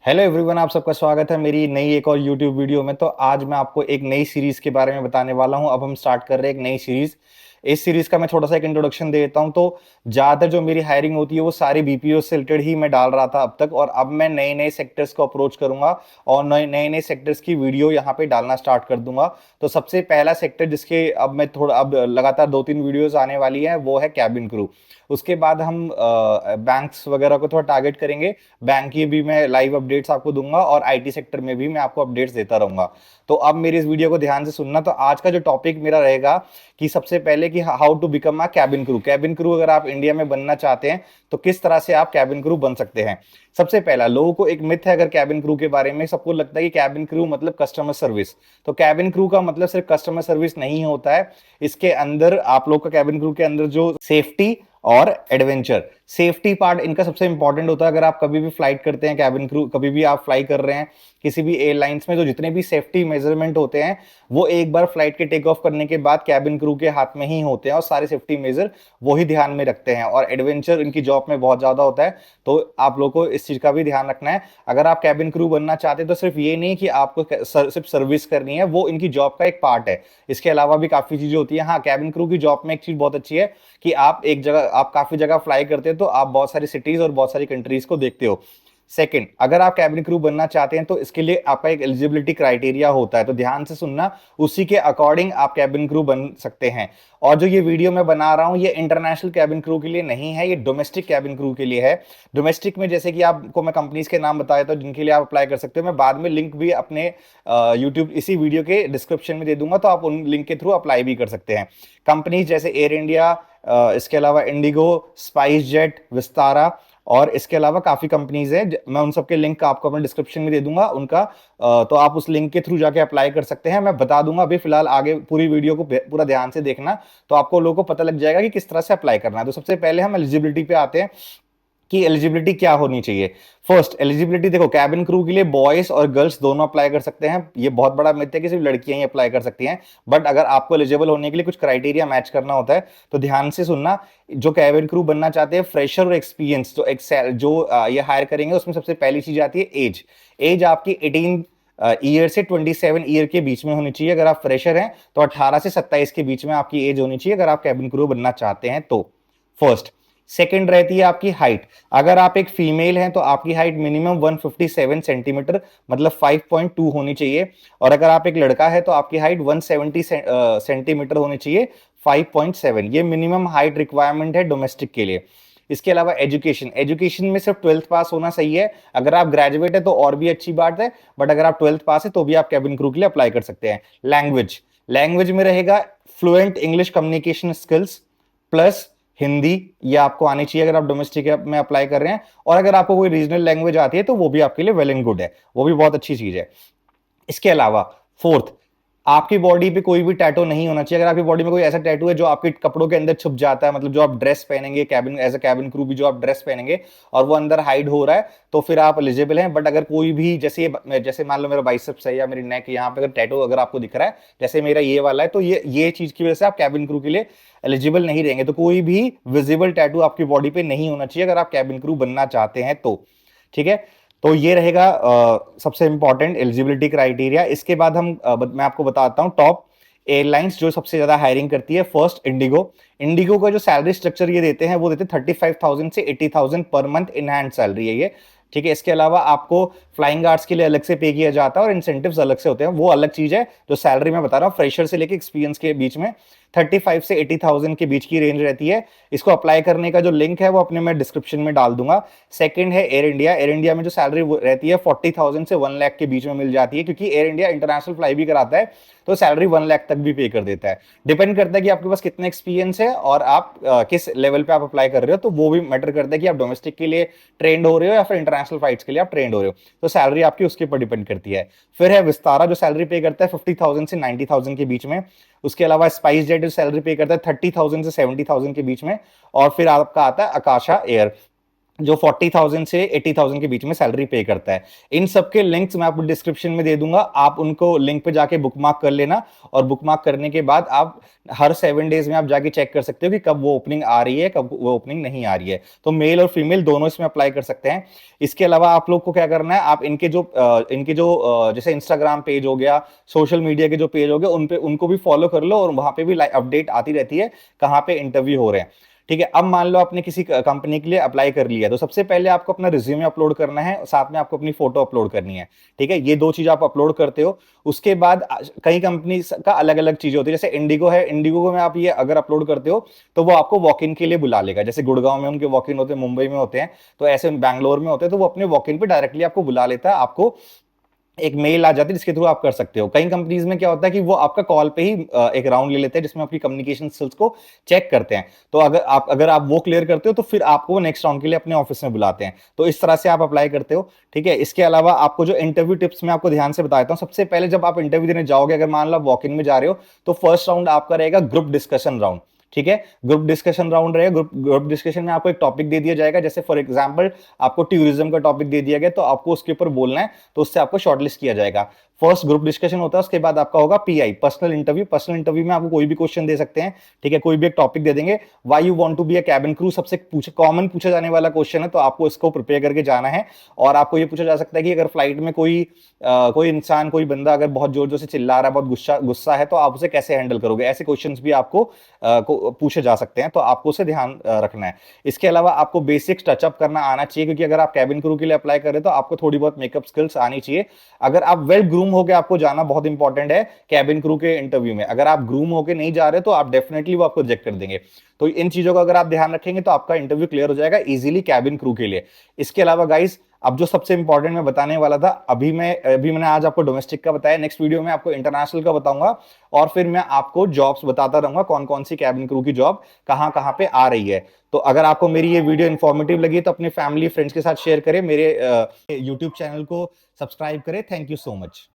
Hello everyone, आप सबका स्वागत है मेरी नई एक और यूट्यूब वीडियो में। तो आज मैं आपको एक नई सीरीज के बारे में बताने वाला हूं। अब हम स्टार्ट कर रहे हैं एक नई सीरीज। इस सीरीज का मैं थोड़ा सा एक इंट्रोडक्शन दे देता हूं। तो ज्यादातर जो मेरी हायरिंग होती है वो सारी बीपीओ से रिलेटेड ही मैं डाल रहा था अब तक, और अब मैं नए नए सेक्टर्स को अप्रोच करूंगा और नए नए नए सेक्टर्स की वीडियो यहाँ पे डालना स्टार्ट कर दूंगा। तो सबसे पहला सेक्टर जिसके अब लगातार 2-3 वीडियोस आने वाली है वो है कैबिन क्रू। उसके बाद हम बैंक्स वगैरह को थोड़ा टारगेट करेंगे। बैंक की भी मैं लाइव अपडेट्स आपको दूंगा और आईटी सेक्टर में भी मैं आपको अपडेट्स देता रहूंगा। तो अब मेरी इस वीडियो को ध्यान से सुनना। तो आज का जो टॉपिक मेरा रहेगा कि सबसे पहले कि how to become a cabin crew. Cabin crew अगर आप इंडिया में बनना चाहते हैं तो किस तरह से आप कैबिन क्रू बन सकते हैं। सबसे पहला, लोगों को एक मिथ है अगर कैबिन क्रू के बारे में, सबको लगता है कि कैबिन क्रू मतलब कस्टमर सर्विस। तो कैबिन क्रू का मतलब सिर्फ कस्टमर सर्विस नहीं होता है। इसके अंदर आप लोग का कैबिन क्रू के अंदर जो सेफ्टी और एडवेंचर, सेफ्टी पार्ट इनका सबसे इंपॉर्टेंट होता है। अगर आप कभी भी फ्लाइट करते हैं कैबिन क्रू, कभी भी आप फ्लाई कर रहे हैं किसी भी एयरलाइंस में, तो जितने भी सेफ्टी मेजरमेंट होते हैं वो एक बार फ्लाइट के टेक ऑफ करने के बाद कैबिन क्रू के हाथ में ही होते हैं, और सारे सेफ्टी मेजर वो ही ध्यान में रखते हैं। और एडवेंचर इनकी जॉब में बहुत ज्यादा होता है, तो आप लोग को इस चीज का भी ध्यान रखना है। अगर आप कैबिन क्रू बनना चाहते हैं तो सिर्फ ये नहीं कि आपको सिर्फ सर्विस करनी है, वो इनकी जॉब का एक पार्ट है। इसके अलावा भी काफी चीजें होती है। हाँ, कैबिन क्रू की जॉब में एक चीज बहुत अच्छी है कि आप काफी जगह फ्लाई करते हैं तो आप बहुत सारी सिटीज और बहुत सारी कंट्रीज को देखते हो। सेकंड, अगर आप कैबिन क्रू बनना चाहते हैं तो इसके लिए आपका एक एलिजिबिलिटी क्राइटेरिया होता है, तो ध्यान से सुनना। उसी के अकॉर्डिंग आप कैबिन क्रू बन सकते हैं। और जो ये वीडियो मैं बना रहा हूं ये इंटरनेशनल कैबिन क्रू के लिए नहीं है, ये डोमेस्टिक कैबिन क्रू के लिए है। डोमेस्टिक में जैसे कि आपको मैं कंपनीज के नाम बताया था जिनके लिए आप अप्लाई कर सकते हो, मैं बाद में लिंक भी अपने यूट्यूब इसी वीडियो के डिस्क्रिप्शन में दे दूंगा, तो आप उन लिंक के थ्रू अप्लाई भी कर सकते हैं। कंपनीज जैसे एयर इंडिया, इसके अलावा इंडिगो, स्पाइस जेट, विस्तारा, और इसके अलावा काफी कंपनीज है। मैं उन सबके लिंक आपको अपने डिस्क्रिप्शन में दे दूंगा उनका। तो आप उस लिंक के थ्रू जाके अप्लाई कर सकते हैं। मैं बता दूंगा अभी फिलहाल, आगे पूरी वीडियो को पूरा ध्यान से देखना, तो आपको लोगों को पता लग जाएगा कि किस तरह से अप्लाई करना है। तो सबसे पहले हम एलिजिबिलिटी पे आते हैं कि एलिजिबिलिटी क्या होनी चाहिए। फर्स्ट एलिजिबिलिटी देखो, कैबिन क्रू के लिए बॉयज और गर्ल्स दोनों अप्लाई कर सकते हैं। ये बहुत बड़ा मिथ है कि सिर्फ लड़कियां ही अप्लाई कर सकती हैं, बट अगर आपको एलिजिबल होने के लिए कुछ क्राइटेरिया मैच करना होता है तो ध्यान से सुनना। जो कैबिन क्रू बनना चाहते हैं, फ्रेशर और एक्सपीरियंस ये हायर करेंगे, उसमें सबसे पहली चीज आती है एज। एज आपकी 18 ईयर से 27 ईयर के बीच में होनी चाहिए। अगर आप फ्रेशर हैं तो 18 से 27 के बीच में आपकी एज होनी चाहिए अगर आप कैबिन क्रू बनना चाहते हैं तो। फर्स्ट। सेकंड रहती है आपकी हाइट। अगर आप एक फीमेल हैं तो आपकी हाइट मिनिमम 157 सेंटीमीटर मतलब 5.2 होनी चाहिए, और अगर आप एक लड़का है तो आपकी हाइट 170 सेंटीमीटर होनी चाहिए, 5.7। ये मिनिमम हाइट रिक्वायरमेंट है डोमेस्टिक के लिए। इसके अलावा एजुकेशन, एजुकेशन में सिर्फ 12th पास होना सही है। अगर आप ग्रेजुएट है तो और भी अच्छी बात है, बट अगर आप 12th पास है तो भी आप कैबिन क्रू के लिए अप्लाई कर सकते हैं। लैंग्वेज, लैंग्वेज में रहेगा fluent English communication skills plus Hindi, ये आपको आनी चाहिए अगर आप डोमेस्टिक में अप्लाई कर रहे हैं। और अगर आपको कोई रीजनल लैंग्वेज आती है तो वो भी आपके लिए वेल एंड गुड है, वो भी बहुत अच्छी चीज है। इसके अलावा फोर्थ, आपकी बॉडी पे कोई भी टैटू नहीं होना चाहिए। अगर आपकी बॉडी में कोई ऐसा टैटू है जो आपके कपड़ों के अंदर छुप जाता है, मतलब जो आप ड्रेस पहनेंगे cabin as a cabin crew भी जो आप ड्रेस पहनेंगे और वो अंदर हाइड हो रहा है, तो फिर आप एलिजिबल हैं। बट अगर कोई भी जैसे मान लो मेरा बाइसेप्स है या मेरी नेक, यहाँ पे अगर टैटू अगर आपको दिख रहा है जैसे मेरा ये वाला है, तो ये चीज की वजह से आप कैबिन क्रू के लिए एलिजिबल नहीं रहेंगे। तो कोई भी विजिबल टैटू आपकी बॉडी पे नहीं होना चाहिए अगर आप कैबिन क्रू बनना चाहते हैं तो। ठीक है, तो ये रहेगा सबसे इंपॉर्टेंट एलिजिबिलिटी क्राइटेरिया। इसके बाद मैं आपको बताता हूं टॉप एयरलाइंस जो सबसे ज्यादा हायरिंग करती है। First, Indigo. इंडिगो का जो सैलरी स्ट्रक्चर ये देते हैं वो देते हैं 35,000 से 80,000 per month in hand salary है ये। ठीक है, इसके अलावा आपको फ्लाइंग आर्ट्स के लिए अलग से पे किया जाता है और इंसेंटिव्स अलग से होते हैं, वो अलग चीज है। जो सैलरी मैं बता रहा हूँ फ्रेशर से लेके एक्सपीरियंस के बीच में 35 से 80,000 के बीच की रेंज रहती है। इसको अप्लाई करने का जो लिंक है वो अपने मैं डिस्क्रिप्शन में डाल दूंगा। सेकंड है एयर इंडिया। एयर इंडिया में जो सैलरी रहती है 40,000 से 1 लाख के बीच में मिल जाती है, क्योंकि एयर इंडिया इंटरनेशनल फ्लाई भी कराता है तो सैलरी 1 लाख तक भी पे कर देता है। डिपेंड करता है कि आपके पास कितना एक्सपीरियंस है और आप किस लेवल पे आप अप्लाई कर रहे हो, तो वो भी मैटर करता है कि आप डोमेस्टिक के लिए ट्रेंड हो रहे हो या फिर इंटरनेशनल फ्लाइट्स के लिए आप ट्रेंड हो रहे हो, तो सैलरी आपकी उसके ऊपर डिपेंड करती है। फिर है विस्तारा जो सैलरी पे करता है 50,000 से 90,000 के बीच में। उसके अलावा स्पाइस जेट जो सैलरी पे करता है 30,000 से 70,000 के बीच में। और फिर आपका आता है आकाशा एयर। जो 40,000 से 80,000 के बीच में सैलरी पे करता है। इन सबके लिंक्स मैं आपको डिस्क्रिप्शन में दे दूंगा, आप उनको लिंक पे जाके बुकमार्क कर लेना, और बुकमार्क करने के बाद आप हर 7 डेज में आप जाके चेक कर सकते हो कि कब वो ओपनिंग आ रही है, कब वो ओपनिंग नहीं आ रही है। तो मेल और फीमेल दोनों इसमें अप्लाई कर सकते हैं। इसके अलावा आप लोग को क्या करना है, आप इनके जो जैसे इंस्टाग्राम पेज हो गया, सोशल मीडिया के जो पेज हो गए, उन पे उनको भी फॉलो कर लो, और वहां पे भी अपडेट आती रहती है कहाँ पे इंटरव्यू हो रहे हैं। ठीक है, अब मान लो आपने किसी कंपनी के लिए अप्लाई कर लिया, तो सबसे पहले आपको अपना रिज्यूमे अपलोड करना है, साथ में आपको अपनी फोटो अपलोड करनी है। ठीक है, ये दो चीज आप अपलोड करते हो। उसके बाद कई कंपनी का अलग अलग चीजें होती है, जैसे इंडिगो है, इंडिगो में आप ये अगर अपलोड करते हो तो वो आपको वॉक इन के लिए बुला लेगा। जैसे गुड़गांव में उनके वॉक इन होते हैं, मुंबई में होते हैं, तो ऐसे बैंगलोर में होते हैं, तो वो अपने वॉक इन पे डायरेक्टली आपको बुला लेता है, आपको एक मेल आ जाती है जिसके थ्रू आप कर सकते हो। कई कंपनीज में क्या होता है कि वो आपका कॉल पे ही एक राउंड ले लेते हैं, जिसमें आपकी कम्युनिकेशन स्किल्स को चेक करते हैं। तो अगर आप वो क्लियर करते हो तो फिर आपको वो नेक्स्ट राउंड के लिए अपने ऑफिस में बुलाते हैं। तो इस तरह से आप अप्लाई करते हो। ठीक है, इसके अलावा आपको जो इंटरव्यू टिप्स मैं आपको ध्यान से बता देता हूँ। सबसे पहले जब आप इंटरव्यू देने जाओगे, अगर मान लो आप वॉक इन में जा रहे हो, तो फर्स्ट राउंड आपका रहेगा ग्रुप डिस्कशन राउंड। ठीक है, ग्रुप डिस्कशन राउंड रहेगा। ग्रुप डिस्कशन में आपको एक टॉपिक दे दिया जाएगा, जैसे फॉर एग्जांपल आपको टूरिज्म का टॉपिक दे दिया गया, तो आपको उसके ऊपर बोलना है, तो उससे आपको शॉर्टलिस्ट किया जाएगा। फर्स्ट ग्रुप डिस्कशन होता है, उसके बाद आपका होगा pi, personal interview. Personal interview में आपको कोई भी क्वेश्चन दे सकते हैं। ठीक है, कोई भी एक टॉपिक दे देंगे, why you want to be a cabin crew, सबसे कॉमन पूछा जाने वाला क्वेश्चन है, तो आपको इसको प्रिपेयर करके जाना है। और आपको ये पूछा जा सकता है कि अगर फ्लाइट में कोई इंसान, कोई बंदा अगर बहुत जोर जोर से चिल्ला रहा है, बहुत गुस्सा गुस्सा है, तो आप उसे कैसे हैंडल करोगे। ऐसे क्वेश्चंस भी आपको पूछे जा सकते हैं, तो आपको उसे ध्यान रखना है। इसके अलावा आपको बेसिक्स टचअप करना आना चाहिए, क्योंकि अगर आप कैबिन क्रू के लिए अप्लाई कर रहे हो तो आपको थोड़ी बहुत मेकअप स्किल्स आनी चाहिए। अगर आप वेल ग्रूम होकर आपको जाना बहुत इंपॉर्टेंट है कैबिन क्रू के इंटरव्यू में। अगर आप ग्रूम होकर नहीं जा रहे तो आप डेफिनेटली वो आपको रिजेक्ट कर देंगे। तो इन चीजों का अगर आप ध्यान रखेंगे तो आपका इंटरव्यू क्लियर हो जाएगा इजीली कैबिन क्रू के लिए। इसके अलावा गाइस, अब जो सबसे इंपॉर्टेंट मैं बताने वाला था, मैंने आज आपको डोमेस्टिक का बताया, नेक्स्ट वीडियो में आपको इंटरनेशनल का बताऊंगा, और फिर मैं आपको जॉब्स बताता रहूंगा, कौन कौन सी कैबिन क्रू की जॉब कहां कहां पे आ रही है। तो अगर आपको मेरी ये वीडियो इंफॉर्मेटिव लगी तो अपने फैमिली फ्रेंड्स के साथ शेयर करें, मेरे यूट्यूब चैनल को सब्सक्राइब करें। Thank you so much.